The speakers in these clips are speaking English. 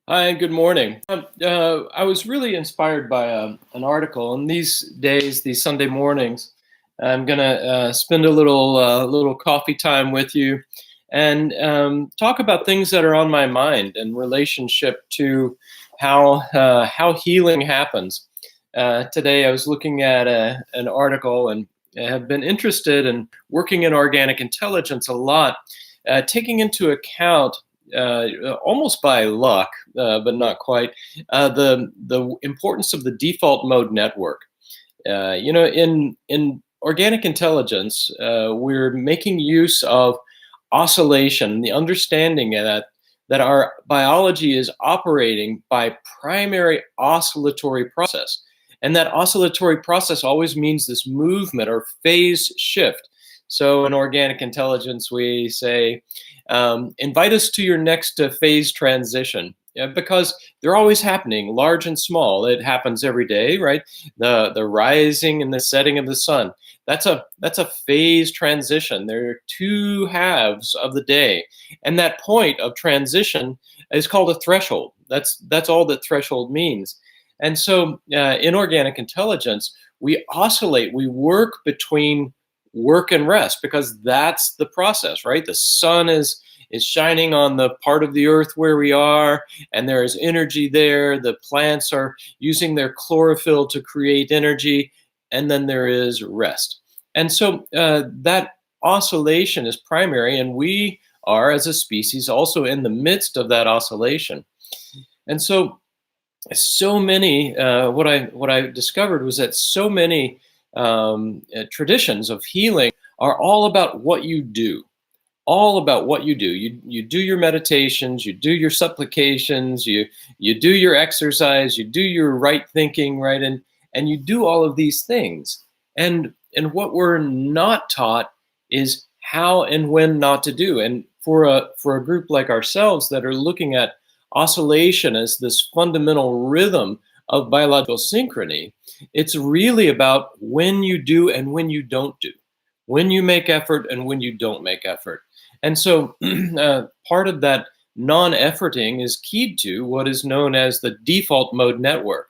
Hi, good morning. I was really inspired by an article, and these days, these Sunday mornings, I'm gonna spend a little coffee time with you, and talk about things that are on my mind in relationship to how healing happens. Today, I was looking at an article and have been interested in working in organic intelligence a lot, taking into account almost by luck, but not quite, the importance of the default mode network. In organic intelligence, we're making use of oscillation, the understanding that our biology is operating by primary oscillatory process. And that oscillatory process always means this movement or phase shift. So in organic intelligence, we say, invite us to your next phase transition. Because they're always happening, large and small. It happens every day, right? The rising and the setting of the sun. That's a phase transition. There are two halves of the day, and that point of transition is called a threshold. That's all that threshold means. And so, in organic intelligence, we oscillate. We work between work and rest because that's the process, right? The sun is shining on the part of the earth where we are, and there is energy there. The plants are using their chlorophyll to create energy, and then there is rest. And so that oscillation is primary, and we are, as a species, also in the midst of that oscillation. And so many what I discovered was that so many traditions of healing are all about what you do, all about what you do. You do your meditations, you do your supplications, you do your exercise, you do your right thinking, right, and you do all of these things. And what we're not taught is how and when not to do. And for a group like ourselves that are looking at oscillation as this fundamental rhythm of biological synchrony, it's really about when you do and when you don't do, when you make effort and when you don't make effort. And so part of that non-efforting is keyed to what is known as the default mode network.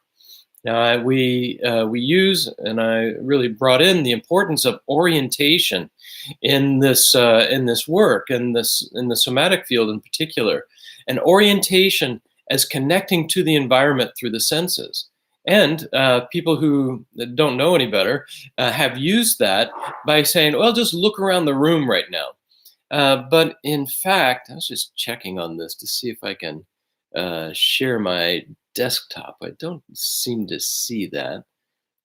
Now we use, and I really brought in the importance of orientation in this work, in the somatic field in particular, and orientation as connecting to the environment through the senses. And people who don't know any better have used that by saying, well, just look around the room right now. But in fact, I was just checking on this to see if I can share my desktop. I don't seem to see that.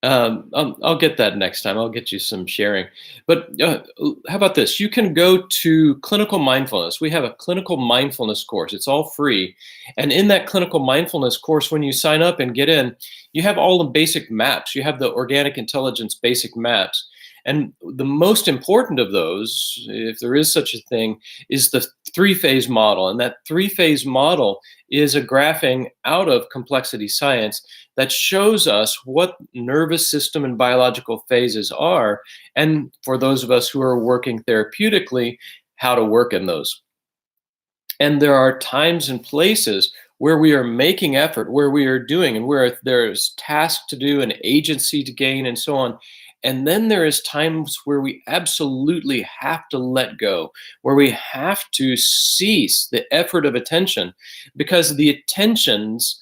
I'll get that next time. I'll get you some sharing. But how about this? You can go to Clinical Mindfulness. We have a Clinical Mindfulness course. It's all free. And in that Clinical Mindfulness course, when you sign up and get in, you have all the basic maps. You have the organic intelligence basic maps. And the most important of those, if there is such a thing, is the three-phase model. And that three-phase model is a graphing out of complexity science that shows us what nervous system and biological phases are, and for those of us who are working therapeutically, how to work in those. And there are times and places where we are making effort, where we are doing, and where there's tasks to do and agency to gain and so on. And then there is times where we absolutely have to let go, where we have to cease the effort of attention, because the attention's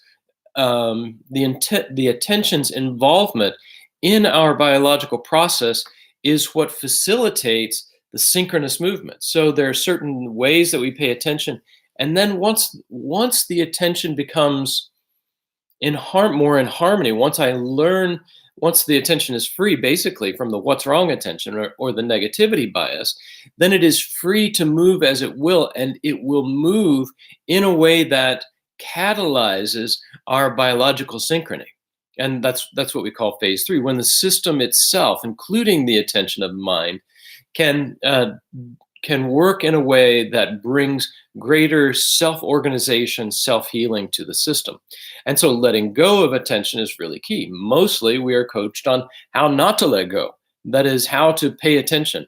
the attention's involvement in our biological process is what facilitates the synchronous movement. So there are certain ways that we pay attention, and then once the attention becomes more in harmony, once the attention is free, basically from the what's wrong attention or the negativity bias, then it is free to move as it will, and it will move in a way that catalyzes our biological synchrony. And that's what we call phase three, when the system itself, including the attention of mind, can work in a way that brings greater self-organization, self-healing to the system. And so letting go of attention is really key. Mostly we are coached on how not to let go. That is, how to pay attention.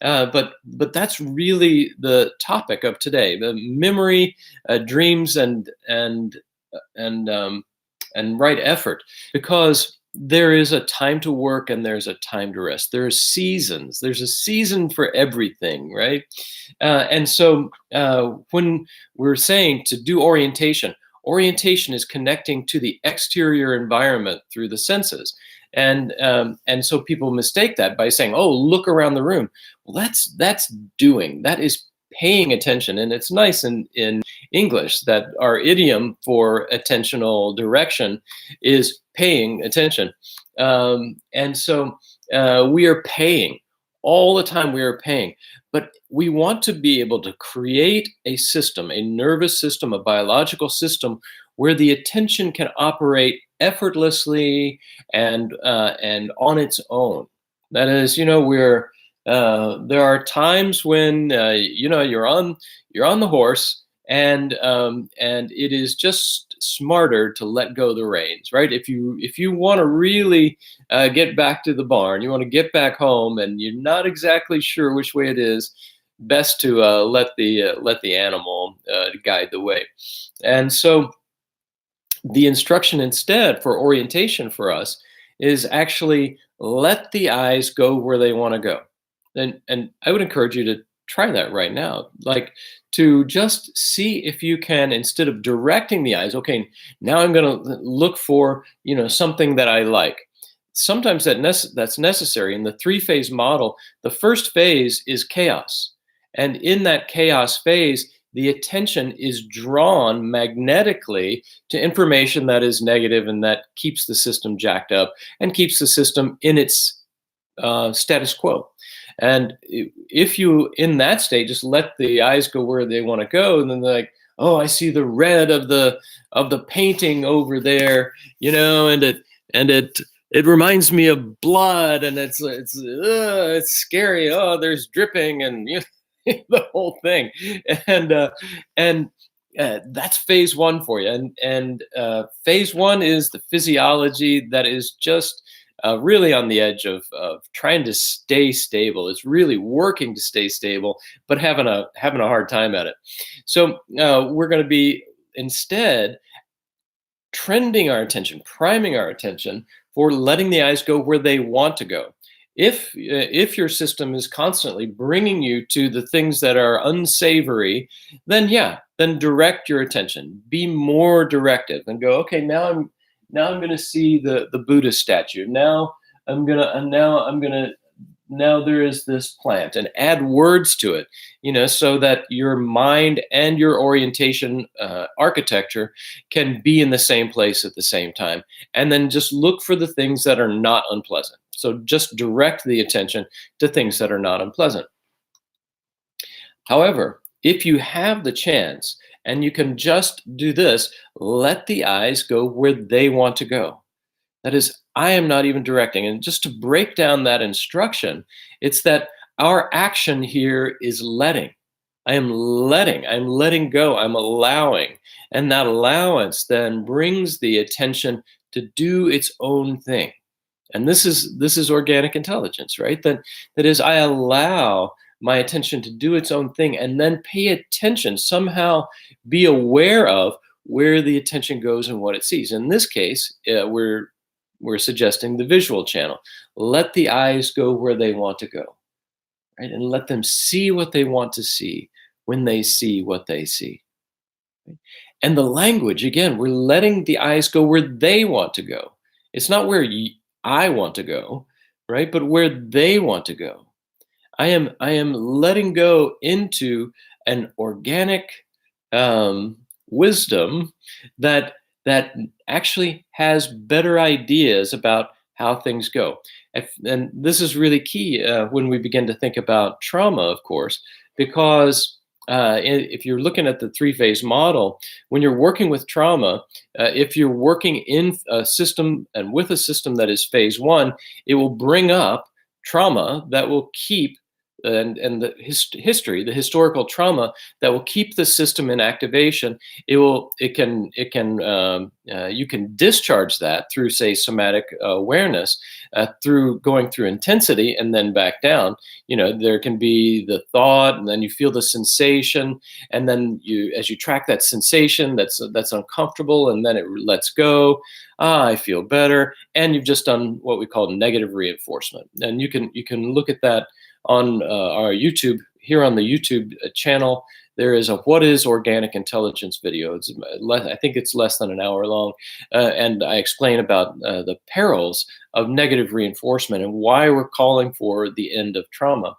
But that's really the topic of today: the memory, dreams, and and and right effort, because there is a time to work and there's a time to rest. There are seasons. There's a season for everything, right? And so when we're saying to do orientation, orientation is connecting to the exterior environment through the senses. And so people mistake that by saying, "Oh, look around the room." Well, that's doing. That is paying attention. And it's nice in English that our idiom for attentional direction is paying attention. And so we are paying all the time. We are paying, but we want to be able to create a system, a nervous system, a biological system where the attention can operate effortlessly and on its own. That is, there are times when you're on the horse, and it is just smarter to let go the reins, right? If you want to really get back to the barn, you want to get back home, and you're not exactly sure which way it is, best to let the animal guide the way. And so the instruction instead for orientation for us is actually let the eyes go where they want to go. And I would encourage you to try that right now. Like, to just see if you can, instead of directing the eyes, okay, now I'm going to look for, something that I like. Sometimes that's necessary. In the three-phase model, the first phase is chaos. And in that chaos phase, the attention is drawn magnetically to information that is negative and that keeps the system jacked up and keeps the system in its status quo. And if you, in that state, just let the eyes go where they want to go, and then they're like, "Oh, I see the red of the painting over there, and it reminds me of blood, and it's scary. Oh, there's dripping, and the whole thing." And that's phase one for you. And phase one is the physiology that is just really on the edge of trying to stay stable. It's really working to stay stable, but having a hard time at it. So we're going to be instead trending our attention, priming our attention for letting the eyes go where they want to go. If your system is constantly bringing you to the things that are unsavory, then direct your attention. Be more directive and go, okay, now I'm going to see the Buddha statue. Now there is this plant, and add words to it, so that your mind and your orientation architecture can be in the same place at the same time. And then just look for the things that are not unpleasant. So just direct the attention to things that are not unpleasant. However, if you have the chance and you can just do this, let the eyes go where they want to go. That is, I am not even directing. And just to break down that instruction, it's that our action here is letting. I'm letting go, I'm allowing. And that allowance then brings the attention to do its own thing. And this is organic intelligence, right? That is, I allow my attention to do its own thing, and then pay attention, somehow be aware of where the attention goes and what it sees. In this case, we're suggesting the visual channel. Let the eyes go where they want to go, right? And let them see what they want to see when they see what they see. Right? And the language, again, we're letting the eyes go where they want to go. It's not where I want to go, right? But where they want to go. I am letting go into an organic wisdom that actually has better ideas about how things go. And this is really key when we begin to think about trauma, of course, because if you're looking at the three-phase model, when you're working with trauma, if you're working in a system and with a system that is phase one, it will bring up trauma that will keep and the history, the historical trauma that will keep the system in activation. You can discharge that through, say, somatic awareness, through going through intensity and then back down. There can be the thought, and then you feel the sensation, and then as you track that sensation, that's uncomfortable, and then it lets go. I feel better, and you've just done what we call negative reinforcement. And you can look at that on our YouTube, here on the YouTube channel. There is a "What is Organic Intelligence" video. I think it's less than an hour long, and I explain about the perils of negative reinforcement and why we're calling for the end of trauma.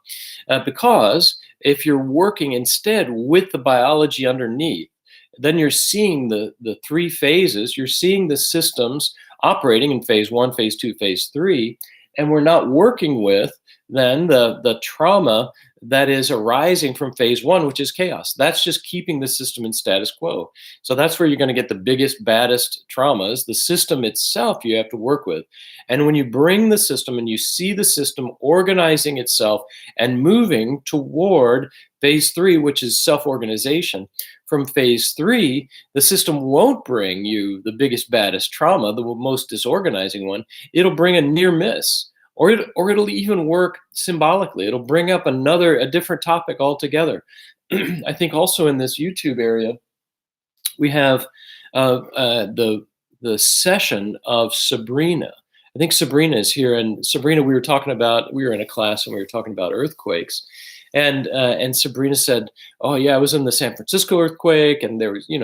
Because if you're working instead with the biology underneath, then you're seeing the three phases. You're seeing the systems operating in phase 1, phase 2, phase 3, and we're not working with then the trauma that is arising from phase 1, which is chaos. That's just keeping the system in status quo. So that's where you're going to get the biggest, baddest traumas. The system itself you have to work with. And when you bring the system and you see the system organizing itself and moving toward phase 3, which is self-organization, from phase 3, the system won't bring you the biggest, baddest trauma, the most disorganizing one. It'll bring a near miss. Or it'll even work symbolically. It'll bring up a different topic altogether. I think also in this YouTube area, we have the session of Sabrina. I think Sabrina is here, and Sabrina, we were in a class and we were talking about earthquakes, and Sabrina said, "Oh yeah, I was in the San Francisco earthquake, and there was, it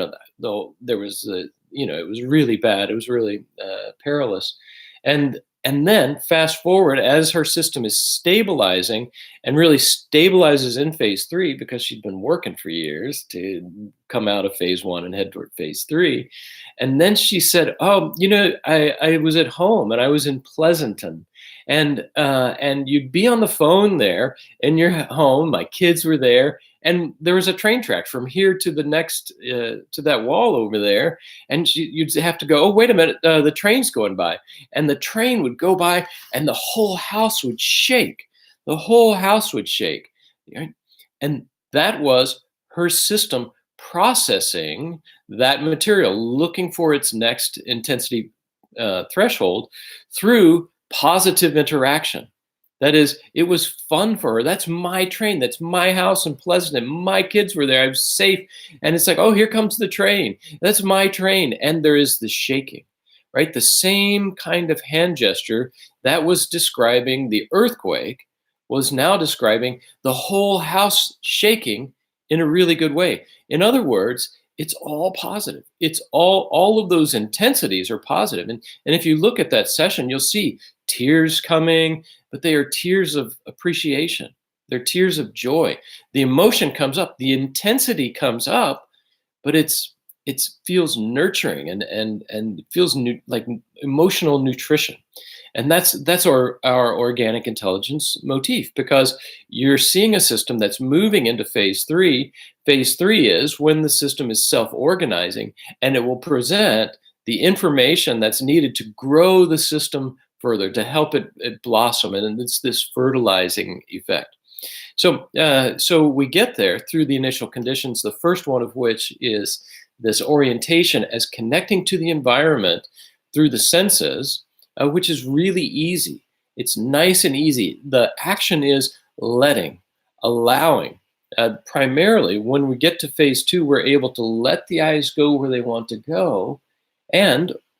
was really bad. It was really perilous," and then fast forward, as her system is stabilizing and really stabilizes in phase 3, because she'd been working for years to come out of phase 1 and head toward phase 3. And then she said, "Oh, I was at home and I was in Pleasanton, and you'd be on the phone there in your home. My kids were there, and there was a train track from here to the next to that wall over there, and you'd have to go, oh, wait a minute, the train's going by." And the train would go by and the whole house would shake. The whole house would shake. Right? And that was her system processing that material, looking for its next intensity threshold through positive interaction. That is, it was fun for her. That's my train. That's my house in Pleasanton. My kids were there. I was safe. And it's like, oh, here comes the train. That's my train. And there is the shaking, right? The same kind of hand gesture that was describing the earthquake was now describing the whole house shaking in a really good way. In other words, it's all positive. It's all of those intensities are positive. And if you look at that session, you'll see tears coming, but they are tears of appreciation. They're tears of joy. The emotion comes up, the intensity comes up, but it feels nurturing and feels like emotional nutrition. And that's our organic intelligence motif, because you're seeing a system that's moving into phase 3. Phase 3 is when the system is self-organizing, and it will present the information that's needed to grow the system further, to help it blossom. And it's this fertilizing effect. So we get there through the initial conditions, the first one of which is this orientation as connecting to the environment through the senses, which is really easy. It's nice and easy. The action is letting, allowing. Primarily, when we get to phase 2, we're able to let the eyes go where they want to go,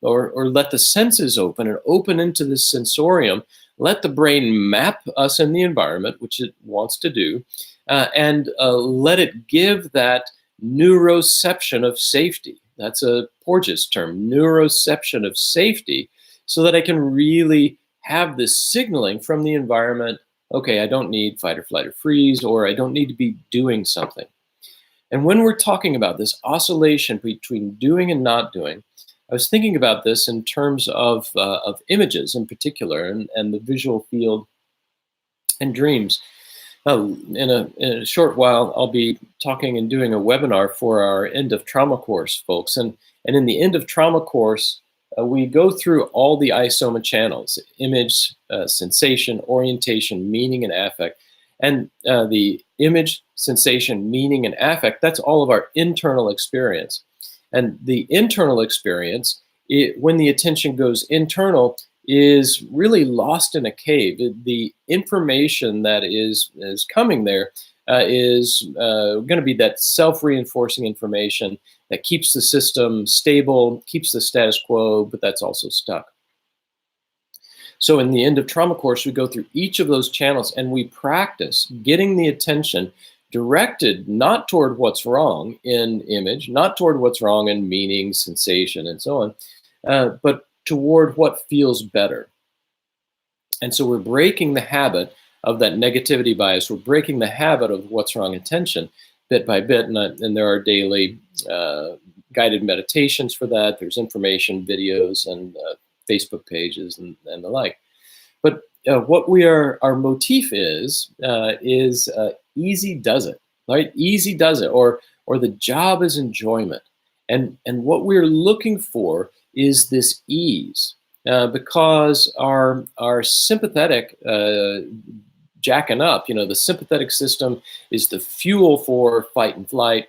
or let the senses open and open into the sensorium. Let the brain map us in the environment, which it wants to do, and let it give that neuroception of safety. That's a Porges term, neuroception of safety, so that I can really have this signaling from the environment. Okay, I don't need fight or flight or freeze, or I don't need to be doing something. And when we're talking about this oscillation between doing and not doing, I was thinking about this in terms of images in particular, and the visual field and dreams. In a short while, I'll be talking and doing a webinar for our End of Trauma course, folks. And in the End of Trauma course, we go through all the ISOMA channels: image, sensation, orientation, meaning, and affect. And the image, sensation, meaning, and affect, that's all of our internal experience. And the internal experience, when the attention goes internal, is really lost in a cave. The information that is coming there is going to be that self-reinforcing information that keeps the system stable, keeps the status quo, but that's also stuck. So in the end of trauma course, we go through each of those channels and we practice getting the attention directed not toward what's wrong in image, not toward what's wrong in meaning, sensation, and so on, but toward what feels better. And so we're breaking the habit of that negativity bias. We're breaking the habit of what's wrong attention bit by bit. And there are daily guided meditations for that. There's information, videos, and Facebook pages and the like. But what our motif is easy does it, right? Easy does it, or the job is enjoyment. And what we're looking for is this ease, because our sympathetic jacking up, the sympathetic system is the fuel for fight and flight,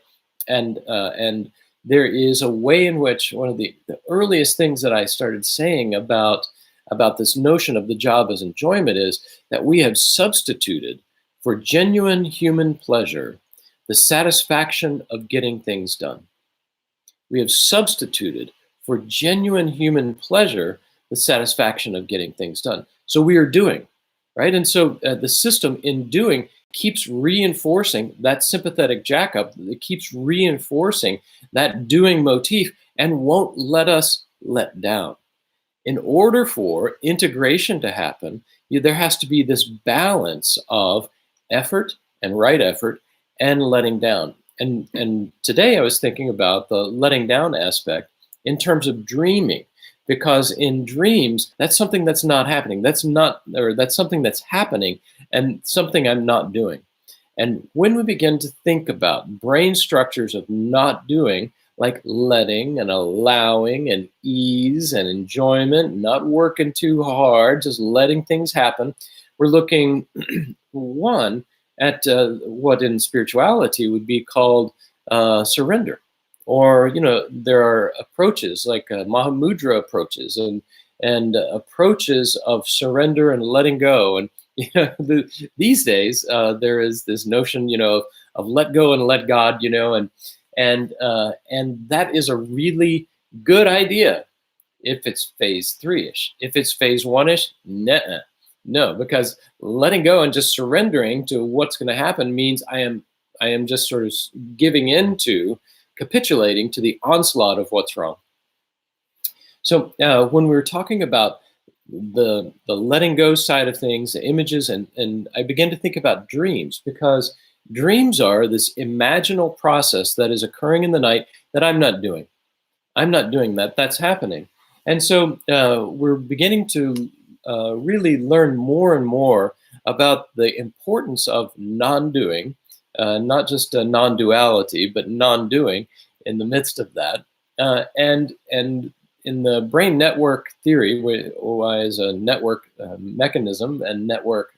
and there is a way in which one of the earliest things that I started saying about this notion of the job as enjoyment is that we have substituted for genuine human pleasure the satisfaction of getting things done. We have substituted for genuine human pleasure the satisfaction of getting things done. So we are doing, right? And so the system in doing keeps reinforcing that sympathetic jackup. It keeps reinforcing that doing motif and won't let us let down. In order for integration to happen, there has to be this balance of effort and right effort and letting down. And today I was thinking about the letting down aspect in terms of dreaming, because in dreams, that's something that's not happening. That's something that's happening and something I'm not doing. And when we begin to think about brain structures of not doing, like letting and allowing and ease and enjoyment, not working too hard, just letting things happen, we're looking, one, at what in spirituality would be called surrender. Or, there are approaches like Mahamudra approaches and approaches of surrender and letting go. And these days there is this notion, of let go and let God, and that is a really good idea if it's phase 3-ish. If it's phase 1-ish, nuh-uh. No, because letting go and just surrendering to what's going to happen means I am just sort of giving into, capitulating to the onslaught of what's wrong. So when we're talking about the letting go side of things, the images, and I began to think about dreams, because dreams are this imaginal process that is occurring in the night that I'm not doing. I'm not doing that. That's happening. And so we're beginning to really learn more and more about the importance of non-doing, not just a non-duality, but non-doing in the midst of that. And in the brain network theory, as a network mechanism and network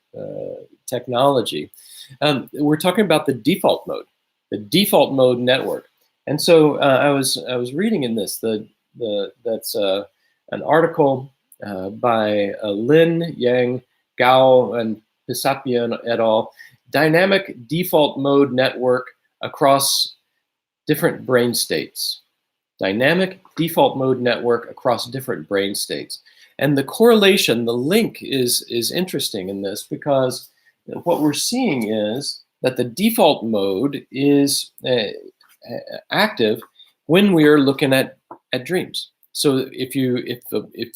technology, we're talking about the default mode network. And so I was reading in this that's an article by Lin, Yang, Gao, and Pisapian et al. Dynamic default mode network across different brain states. Dynamic default mode network across different brain states. And the correlation, the link is interesting in this, because what we're seeing is that the default mode is active when we are looking at dreams. So if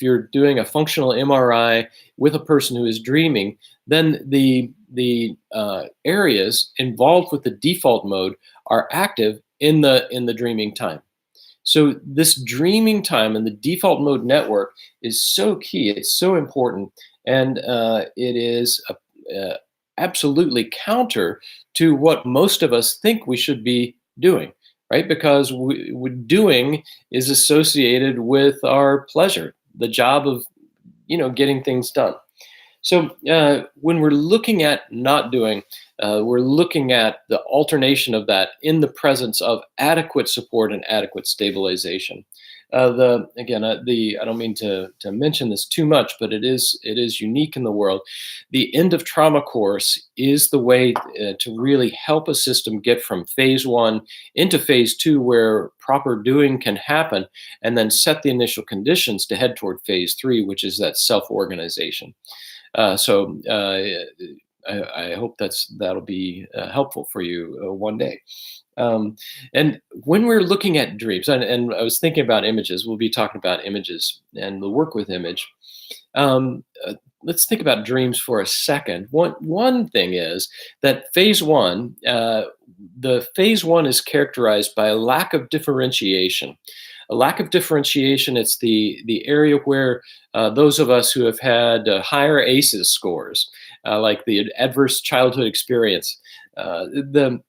you're doing a functional MRI with a person who is dreaming, then the areas involved with the default mode are active in the dreaming time. So this dreaming time and the default mode network is so key. It's so important, and it is absolutely counter to what most of us think we should be doing, right? Because doing is associated with our pleasure, the job of getting things done. So when we're looking at not doing, we're looking at the alternation of that in the presence of adequate support and adequate stabilization. The again, the I don't mean to mention this too much, but it is unique in the world. The end of trauma course is the way to really help a system get from phase one into phase two, where proper doing can happen, and then set the initial conditions to head toward phase three, which is that self organization. So I hope that'll be helpful for you one day. Um, and when we're looking at dreams, and I was thinking about images, we'll be talking about images and the work with image. Um, uh, let's think about dreams for a second. One thing is that the phase one is characterized by a lack of differentiation. A lack of differentiation. It's the area where those of us who have had higher ACEs scores, like the adverse childhood experience, the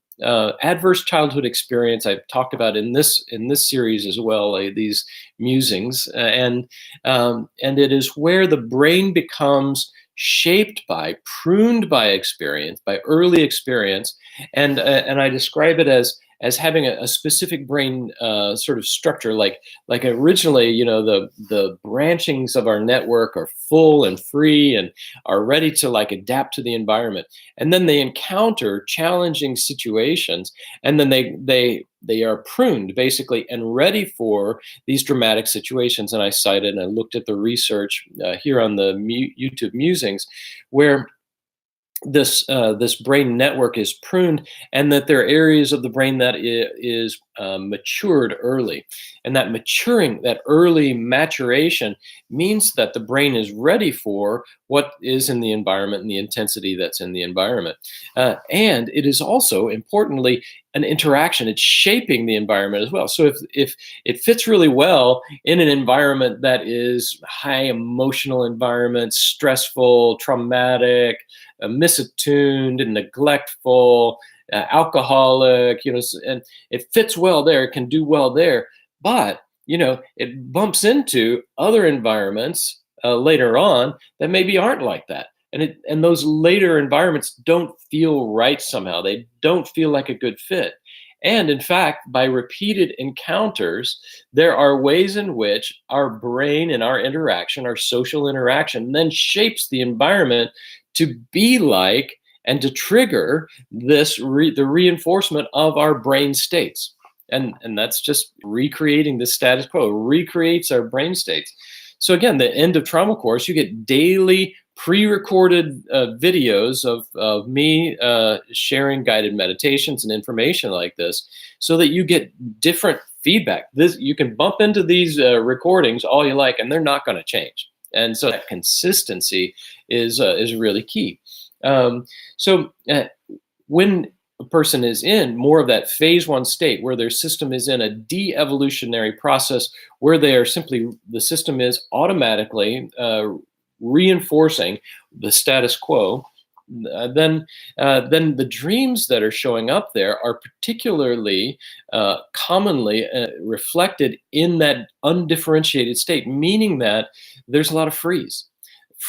adverse childhood experience I've talked about in this series as well. These musings, and it is where the brain becomes shaped by, pruned by experience, by early experience, and I describe it as having a specific brain sort of structure. Like originally, the branchings of our network are full and free and are ready to like adapt to the environment, and then they encounter challenging situations, and then they are pruned basically and ready for these dramatic situations. And I cited and I looked at the research here on the YouTube Musings, where this brain network is pruned, and that there are areas of the brain that is matured early, and that maturing, that early maturation, means that the brain is ready for what is in the environment and the intensity that's in the environment. And it is also importantly an interaction. It's shaping the environment as well. So if it fits really well in an environment that is high emotional environment, stressful, traumatic, misattuned and neglectful, alcoholic, and it fits well there, it can do well there. But, it bumps into other environments later on that maybe aren't like that. And those later environments don't feel right somehow. They don't feel like a good fit. And in fact, by repeated encounters, there are ways in which our brain and our interaction, our social interaction, then shapes the environment to be like and to trigger the reinforcement of our brain states. And that's just recreating the status quo, recreates our brain states. So again, the end of trauma course, you get daily pre-recorded videos of me sharing guided meditations and information like this, so that you get different feedback. You can bump into these recordings all you like, and they're not going to change. And so that consistency is really key. So when a person is in more of that phase one state, where their system is in a de-evolutionary process, where the system is automatically reinforcing the status quo, then the dreams that are showing up there are particularly commonly reflected in that undifferentiated state, meaning that there's a lot of freeze.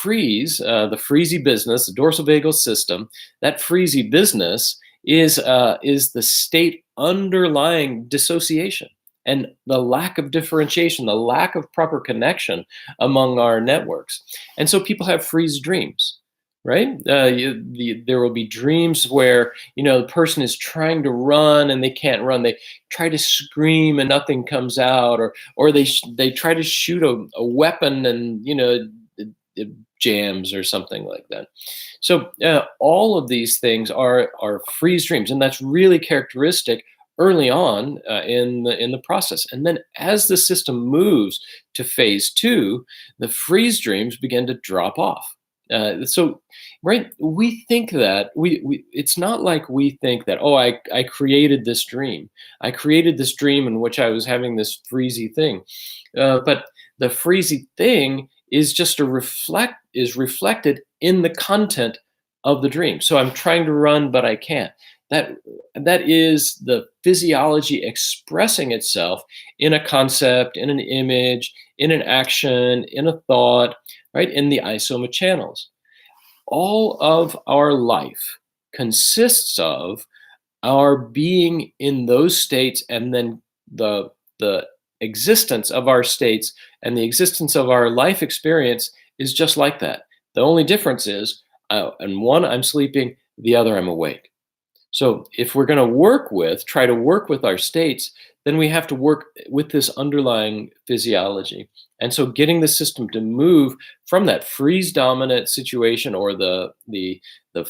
The freezy business, the dorsal vagal system, that freezy business is the state underlying dissociation and the lack of differentiation, the lack of proper connection among our networks. And so people have freeze dreams, right? There will be dreams where, the person is trying to run and they can't run. They try to scream and nothing comes out, or they try to shoot a weapon and, it jams or something like that. So all of these things are freeze dreams, and that's really characteristic early on in the process. And then as the system moves to phase two, the freeze dreams begin to drop off. So, right, we think that it's not like we think that, oh, I created this dream. I created this dream in which I was having this freezy thing. But the freezy thing is just is reflected in the content of the dream. So I'm trying to run, but I can't. That is the physiology expressing itself in a concept, in an image, in an action, in a thought, right? In the isoma channels. All of our life consists of our being in those states, and then the existence of our states and the existence of our life experience is just like that. The only difference is, in one I'm sleeping, the other I'm awake. So if we're going to try to work with our states, then we have to work with this underlying physiology. And so getting the system to move from that freeze dominant situation, or the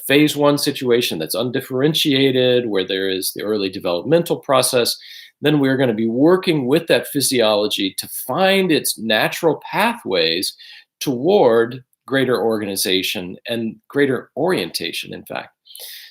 phase one situation that's undifferentiated, where there is the early developmental process, then we're going to be working with that physiology to find its natural pathways toward greater organization and greater orientation, in fact.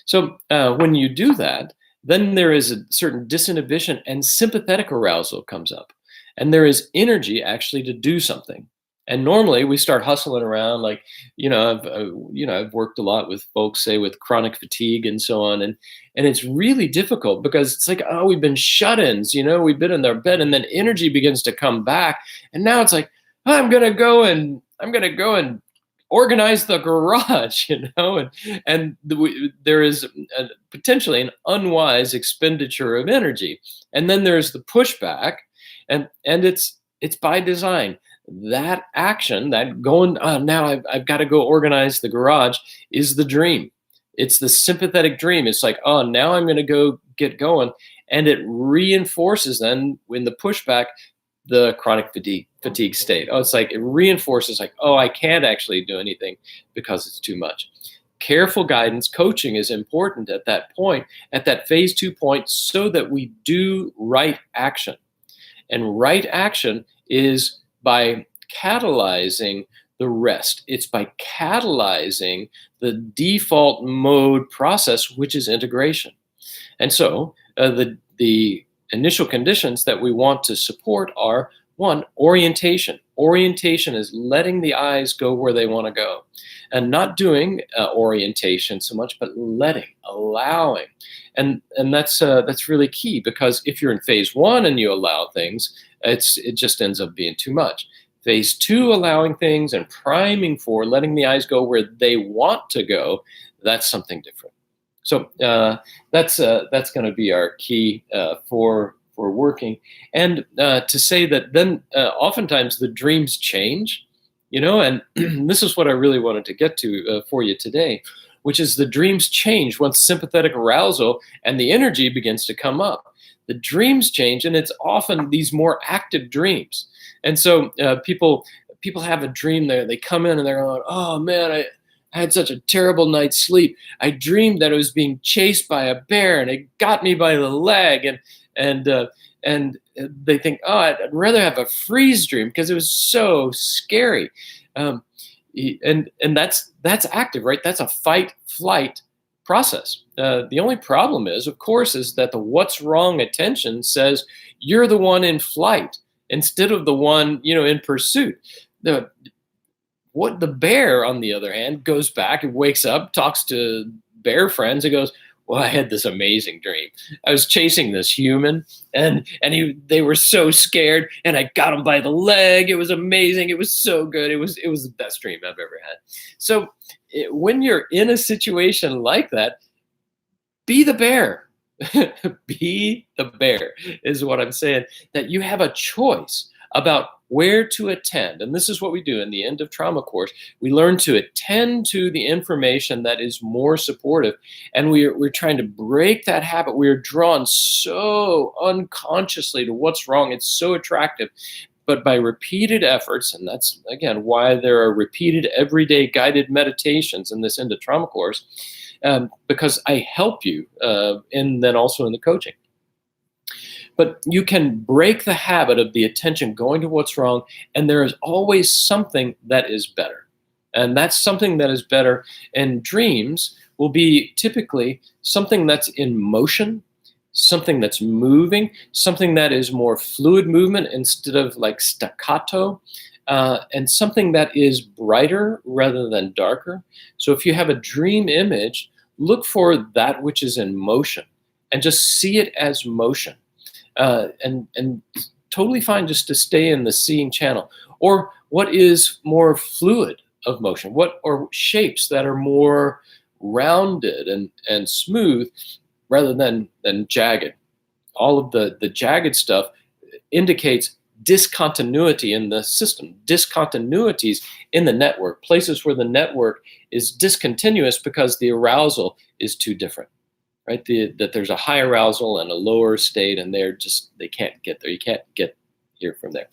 So when you do that, then there is a certain disinhibition and sympathetic arousal comes up. And there is energy actually to do something. And normally we start hustling around, like, I've worked a lot with folks, say, with chronic fatigue and so on. And it's really difficult because it's like, oh, we've been shut-ins, we've been in their bed, and then energy begins to come back. And now it's like, oh, I'm going to go and organize the garage, and there is potentially an unwise expenditure of energy. And then there's the pushback, and it's by design. That action, that going, now I've got to go organize the garage, is the dream. It's the sympathetic dream. It's like, oh, now I'm going to go get going. And it reinforces then, in the pushback, the chronic fatigue state. Oh, it's like it reinforces, like, oh, I can't actually do anything because it's too much. Careful guidance, coaching is important at that point, at that phase 2 point, so that we do right action. And right action is by catalyzing the rest. It's by catalyzing the default mode process, which is integration. And so the initial conditions that we want to support are, one, orientation. Orientation is letting the eyes go where they want to go, and not doing orientation so much, but letting, allowing. And that's really key, because if you're in phase 1 and you allow things, it just ends up being too much. Phase 2, allowing things and priming for letting the eyes go where they want to go, that's something different. So that's going to be our key for working. And to say that then oftentimes the dreams change, and this is what I really wanted to get to for you today, which is the dreams change once sympathetic arousal and the energy begins to come up. The dreams change, and it's often these more active dreams. And so people have a dream there. They come in and they're going, oh man, I had such a terrible night's sleep. I dreamed that I was being chased by a bear and it got me by the leg. And they think, oh, I'd rather have a freeze dream because it was so scary. And that's active, right? That's a fight-flight process. The only problem is, of course, is that the what's wrong attention says you're the one in flight instead of the one, in pursuit. The bear, on the other hand, goes back and wakes up, talks to bear friends, and goes, well, I had this amazing dream. I was chasing this human, and they were so scared, and I got them by the leg. It was amazing. It was so good. It was the best dream I've ever had. So when you're in a situation like that, be the bear. Be the bear is what I'm saying, that you have a choice about where to attend. And this is what we do in the end of trauma course. We learn to attend to the information that is more supportive. And we're trying to break that habit. We're drawn so unconsciously to what's wrong. It's so attractive. But by repeated efforts, and that's, again, why there are repeated everyday guided meditations in this end of trauma course, because I help you, and then also in the coaching. But you can break the habit of the attention going to what's wrong, and there is always something that is better. And that's something that is better in dreams will be typically something that's in motion, something that's moving, something that is more fluid movement instead of like staccato, and something that is brighter rather than darker. So if you have a dream image, look for that which is in motion and just see it as motion. And totally fine just to stay in the seeing channel. Or what is more fluid, of motion? What are shapes that are more rounded and smooth rather than jagged? All of the jagged stuff indicates discontinuity in the system, discontinuities in the network, places where the network is discontinuous because the arousal is too different, right? That there's a high arousal and a lower state, and they can't get there. You can't get here from there.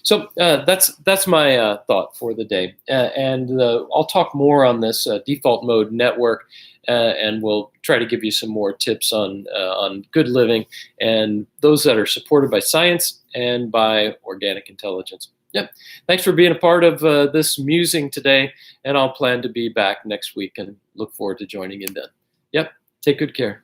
So that's my thought for the day, and I'll talk more on this default mode network, and we'll try to give you some more tips on good living and those that are supported by science and by organic intelligence. Yep. Thanks for being a part of this musing today, and I'll plan to be back next week and look forward to joining in then. Yep. Take good care.